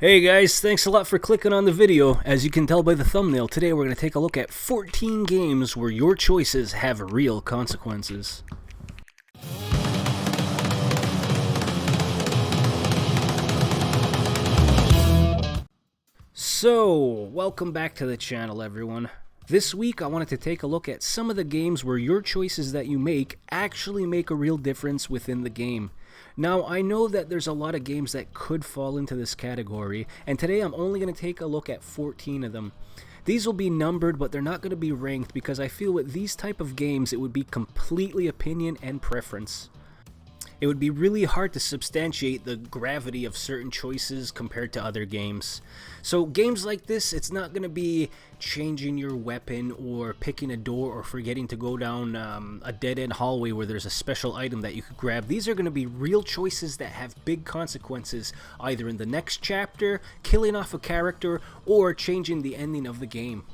Hey guys, thanks a lot for clicking on the video. As you can tell by the thumbnail, today we're going to take a look at 14 games where your choices have real consequences. So, welcome back to the channel everyone. This week I wanted to take a look at some of the games where your choices that you make actually make a real difference within the game. Now, I know that there's a lot of games that could fall into this category, and today I'm only going to take a look at 14 of them. These will be numbered, but they're not going to be ranked because I feel with these type of games it would be completely opinion and preference. It would be really hard to substantiate the gravity of certain choices compared to other games. So games like this, it's not going to be changing your weapon or picking a door or forgetting to go down a dead-end hallway where there's a special item that you could grab. These are going to be real choices that have big consequences, either in the next chapter, killing off a character, or changing the ending of the game.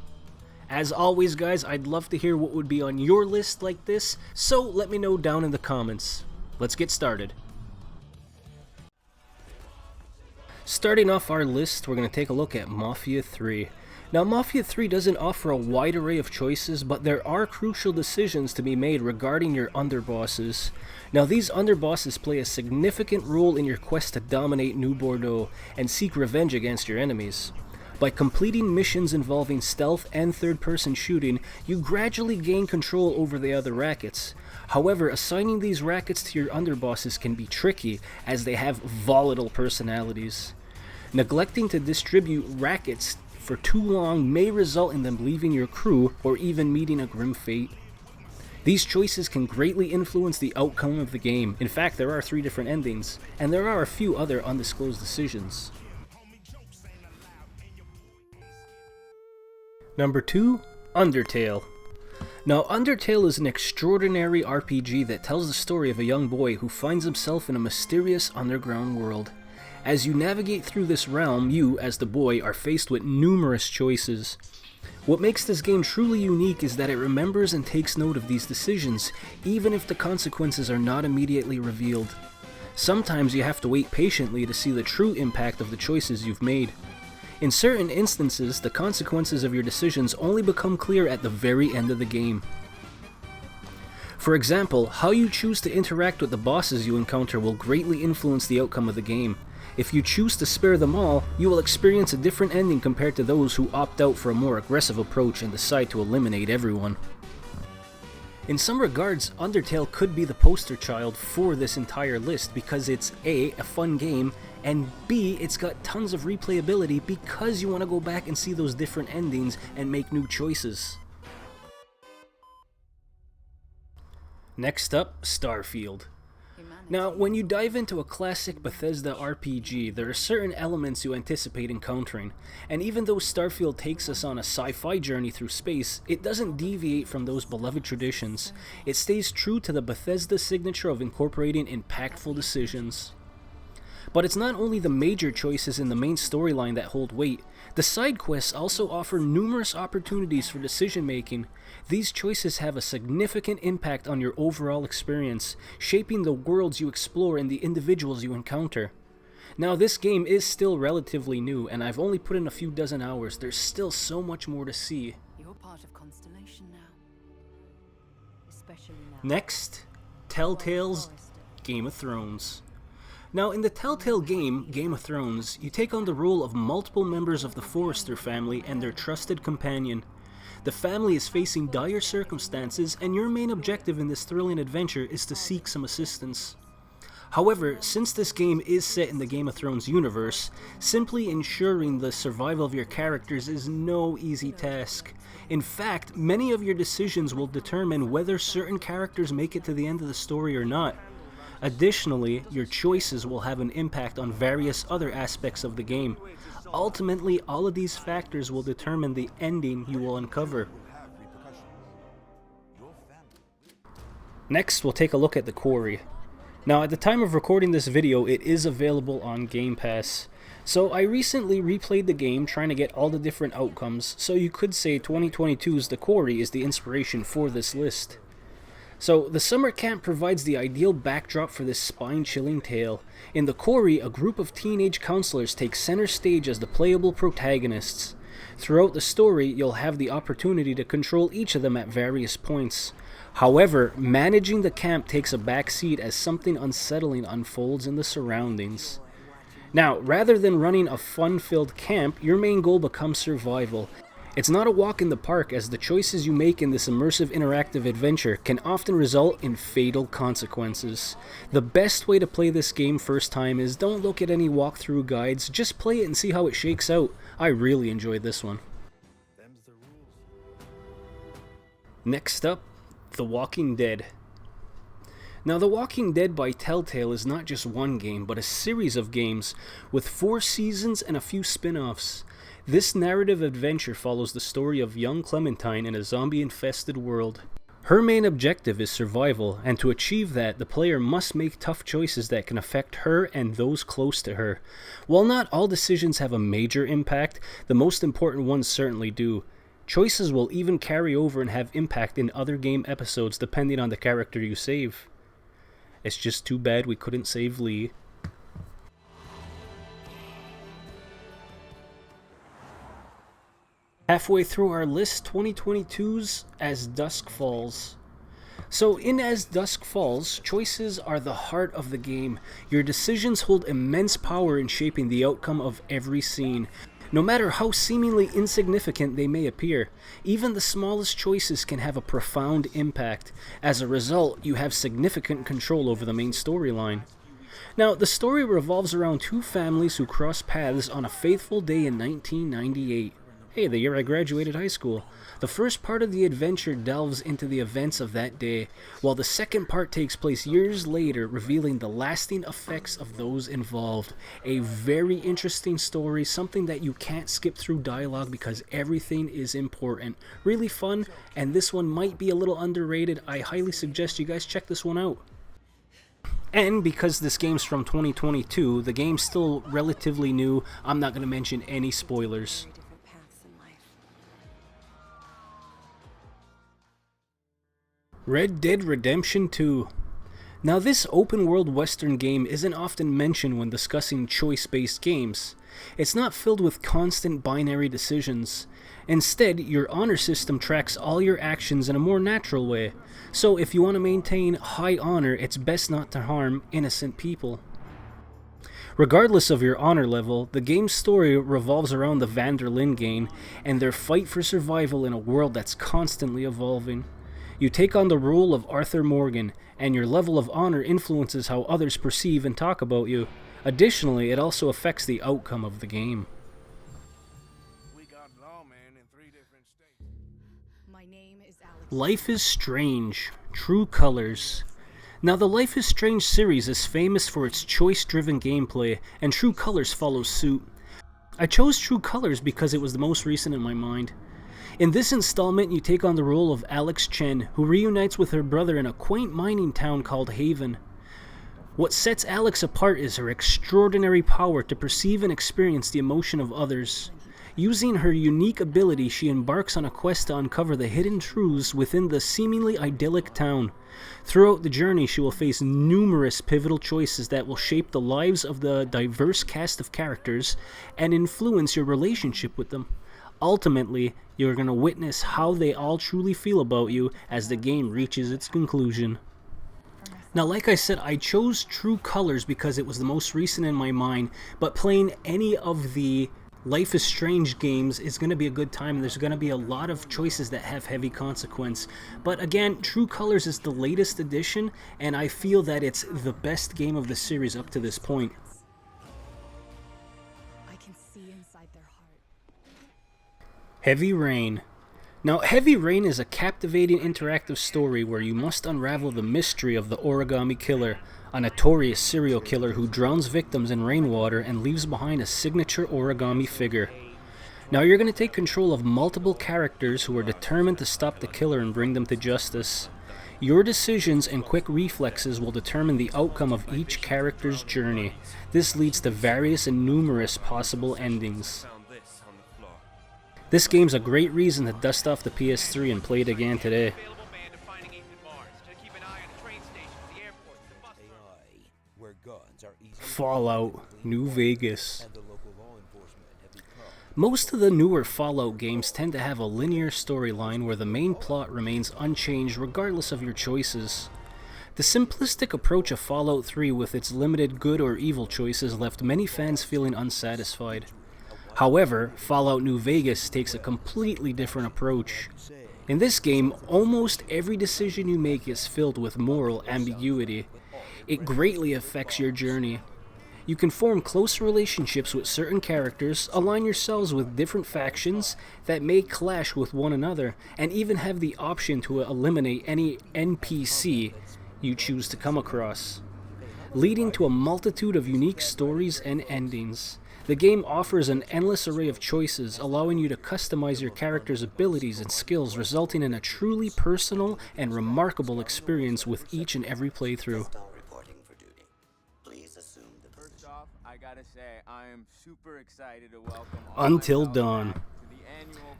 As always guys, I'd love to hear what would be on your list like this, so let me know down in the comments. Let's get started. Starting off our list, we're going to take a look at Mafia 3. Now, Mafia 3 doesn't offer a wide array of choices, but there are crucial decisions to be made regarding your underbosses. Now, these underbosses play a significant role in your quest to dominate New Bordeaux and seek revenge against your enemies. By completing missions involving stealth and third-person shooting, you gradually gain control over the other rackets. However, assigning these rackets to your underbosses can be tricky, as they have volatile personalities. Neglecting to distribute rackets for too long may result in them leaving your crew or even meeting a grim fate. These choices can greatly influence the outcome of the game. In fact, there are 3 different endings, and there are a few other undisclosed decisions. Number 2, Undertale. Now, Undertale is an extraordinary RPG that tells the story of a young boy who finds himself in a mysterious underground world. As you navigate through this realm, you, as the boy, are faced with numerous choices. What makes this game truly unique is that it remembers and takes note of these decisions, even if the consequences are not immediately revealed. Sometimes you have to wait patiently to see the true impact of the choices you've made. In certain instances, the consequences of your decisions only become clear at the very end of the game. For example, how you choose to interact with the bosses you encounter will greatly influence the outcome of the game. If you choose to spare them all, you will experience a different ending compared to those who opt out for a more aggressive approach and decide to eliminate everyone. In some regards, Undertale could be the poster child for this entire list because it's A, a fun game, and B, it's got tons of replayability because you want to go back and see those different endings and make new choices. Next up, Starfield. Now, when you dive into a classic Bethesda RPG, there are certain elements you anticipate encountering, and even though Starfield takes us on a sci-fi journey through space, it doesn't deviate from those beloved traditions. It stays true to the Bethesda signature of incorporating impactful decisions. But it's not only the major choices in the main storyline that hold weight. The side quests also offer numerous opportunities for decision making. These choices have a significant impact on your overall experience, shaping the worlds you explore and the individuals you encounter. Now, this game is still relatively new, and I've only put in a few dozen hours. There's still so much more to see. You're part of Constellation now. Especially now. Next, Telltale's Game of Thrones. Now, in the Telltale game, Game of Thrones, you take on the role of multiple members of the Forrester family and their trusted companion. The family is facing dire circumstances, and your main objective in this thrilling adventure is to seek some assistance. However, since this game is set in the Game of Thrones universe, simply ensuring the survival of your characters is no easy task. In fact, many of your decisions will determine whether certain characters make it to the end of the story or not. Additionally, your choices will have an impact on various other aspects of the game. Ultimately, all of these factors will determine the ending you will uncover. Next, we'll take a look at The Quarry. Now, at the time of recording this video, it is available on Game Pass. So I recently replayed the game trying to get all the different outcomes, so you could say 2022's The Quarry is the inspiration for this list. So, the summer camp provides the ideal backdrop for this spine-chilling tale. In the Quarry, a group of teenage counselors take center stage as the playable protagonists. Throughout the story, you'll have the opportunity to control each of them at various points. However, managing the camp takes a back seat as something unsettling unfolds in the surroundings. Now, rather than running a fun-filled camp, your main goal becomes survival. It's not a walk in the park, as the choices you make in this immersive interactive adventure can often result in fatal consequences. The best way to play this game first time is don't look at any walkthrough guides, just play it and see how it shakes out. I really enjoyed this one. Next up, The Walking Dead. Now, The Walking Dead by Telltale is not just one game, but a series of games with 4 seasons and a few spin-offs. This narrative adventure follows the story of young Clementine in a zombie-infested world. Her main objective is survival, and to achieve that, the player must make tough choices that can affect her and those close to her. While not all decisions have a major impact, the most important ones certainly do. Choices will even carry over and have impact in other game episodes depending on the character you save. It's just too bad we couldn't save Lee. Halfway through our list, 2022's As Dusk Falls. So in As Dusk Falls, choices are the heart of the game. Your decisions hold immense power in shaping the outcome of every scene. No matter how seemingly insignificant they may appear, even the smallest choices can have a profound impact. As a result, you have significant control over the main storyline. Now, the story revolves around 2 families who cross paths on a fateful day in 1998. Hey, the year I graduated high school. The first part of the adventure delves into the events of that day, while the second part takes place years later, revealing the lasting effects of those involved. A very interesting story, something that you can't skip through dialogue because everything is important. Really fun, and this one might be a little underrated. I highly suggest you guys check this one out. And because this game's from 2022, the game's still relatively new, I'm not going to mention any spoilers. Red Dead Redemption 2. Now, this open-world western game isn't often mentioned when discussing choice-based games. It's not filled with constant binary decisions. Instead, your honor system tracks all your actions in a more natural way. So if you want to maintain high honor, it's best not to harm innocent people. Regardless of your honor level, the game's story revolves around the Van der Linde and their fight for survival in a world that's constantly evolving. You take on the role of Arthur Morgan, and your level of honor influences how others perceive and talk about you. Additionally, it also affects the outcome of the game. We got lawmen in 3 different states. My name is Alex. Life is Strange. True Colors. Now, the Life is Strange series is famous for its choice-driven gameplay, and True Colors follows suit. I chose True Colors because it was the most recent in my mind. In this installment, you take on the role of Alex Chen, who reunites with her brother in a quaint mining town called Haven. What sets Alex apart is her extraordinary power to perceive and experience the emotion of others. Using her unique ability, she embarks on a quest to uncover the hidden truths within the seemingly idyllic town. Throughout the journey, she will face numerous pivotal choices that will shape the lives of the diverse cast of characters and influence your relationship with them. Ultimately, you're going to witness how they all truly feel about you as the game reaches its conclusion. Now, like I said, I chose True Colors because it was the most recent in my mind, but playing any of the Life is Strange games is going to be a good time, and there's going to be a lot of choices that have heavy consequence. But again, True Colors is the latest edition, and I feel that it's the best game of the series up to this point. I can see inside their heart. Heavy Rain. Now, Heavy Rain is a captivating interactive story where you must unravel the mystery of the Origami Killer, a notorious serial killer who drowns victims in rainwater and leaves behind a signature origami figure. Now, you're going to take control of multiple characters who are determined to stop the killer and bring them to justice. Your decisions and quick reflexes will determine the outcome of each character's journey. This leads to various and numerous possible endings. This game's a great reason to dust off the PS3 and play it again today. Fallout New Vegas. Most of the newer Fallout games tend to have a linear storyline where the main plot remains unchanged regardless of your choices. The simplistic approach of Fallout 3 with its limited good or evil choices left many fans feeling unsatisfied. However, Fallout New Vegas takes a completely different approach. In this game, almost every decision you make is filled with moral ambiguity. It greatly affects your journey. You can form close relationships with certain characters, align yourselves with different factions that may clash with one another, and even have the option to eliminate any NPC you choose to come across, leading to a multitude of unique stories and endings. The game offers an endless array of choices, allowing you to customize your character's abilities and skills, resulting in a truly personal and remarkable experience with each and every playthrough. First off, I gotta say, I am super excited to welcome Until Dawn.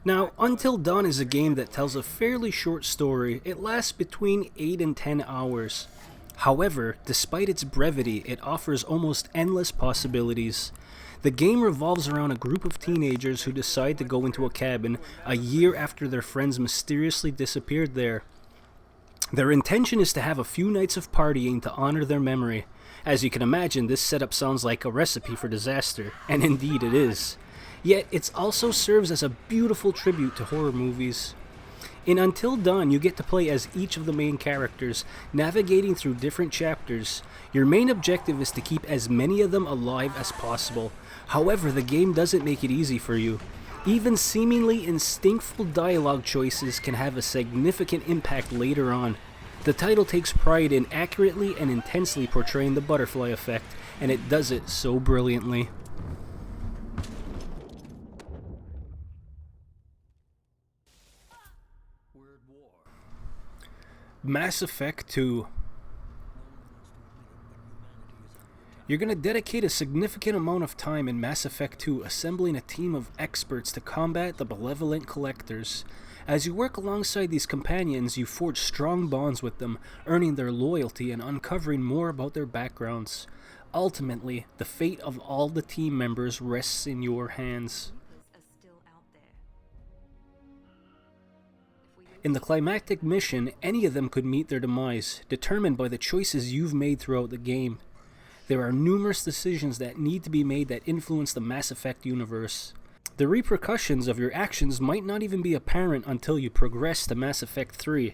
Now, Until Dawn is a game that tells a fairly short story. It lasts between 8 and 10 hours. However, despite its brevity, it offers almost endless possibilities. The game revolves around a group of teenagers who decide to go into a cabin a year after their friends mysteriously disappeared there. Their intention is to have a few nights of partying to honor their memory. As you can imagine, this setup sounds like a recipe for disaster, and indeed it is. Yet, it also serves as a beautiful tribute to horror movies. In Until Dawn, you get to play as each of the main characters, navigating through different chapters. Your main objective is to keep as many of them alive as possible. However, the game doesn't make it easy for you. Even seemingly instinctful dialogue choices can have a significant impact later on. The title takes pride in accurately and intensely portraying the butterfly effect, and it does it so brilliantly. Mass Effect 2. You're going to dedicate a significant amount of time in Mass Effect 2 assembling a team of experts to combat the malevolent collectors. As you work alongside these companions, you forge strong bonds with them, earning their loyalty and uncovering more about their backgrounds. Ultimately, the fate of all the team members rests in your hands. In the climactic mission, any of them could meet their demise, determined by the choices you've made throughout the game. There are numerous decisions that need to be made that influence the Mass Effect universe. The repercussions of your actions might not even be apparent until you progress to Mass Effect 3. I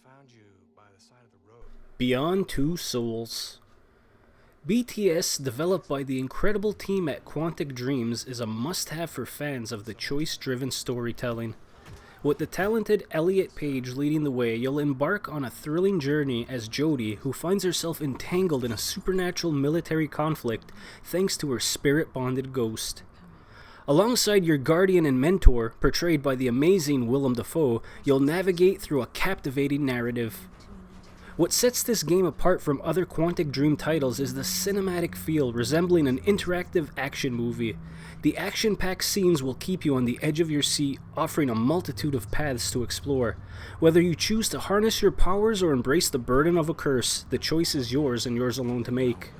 found you by the side of the road. Beyond Two Souls. BTS, developed by the incredible team at Quantic Dreams, is a must-have for fans of the choice-driven storytelling. With the talented Elliot Page leading the way, you'll embark on a thrilling journey as Jodie, who finds herself entangled in a supernatural military conflict thanks to her spirit-bonded ghost. Alongside your guardian and mentor, portrayed by the amazing Willem Dafoe, you'll navigate through a captivating narrative. What sets this game apart from other Quantic Dream titles is the cinematic feel, resembling an interactive action movie. The action-packed scenes will keep you on the edge of your seat, offering a multitude of paths to explore. Whether you choose to harness your powers or embrace the burden of a curse, the choice is yours and yours alone to make.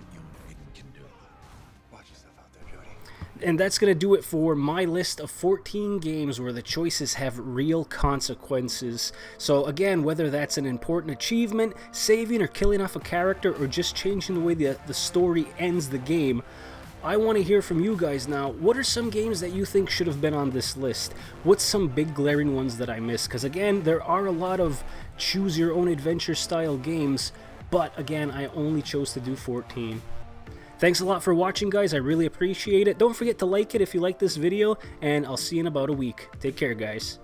And that's going to do it for my list of 14 games where the choices have real consequences. So again, whether that's an important achievement, saving or killing off a character, or just changing the way the story ends the game, I want to hear from you guys now. What are some games that you think should have been on this list? What's some big glaring ones that I missed? Because again, there are a lot of choose your own adventure style games, but again, I only chose to do 14. Thanks a lot for watching, guys. I really appreciate it. Don't forget to like it if you like this video, and I'll see you in about a week. Take care, guys.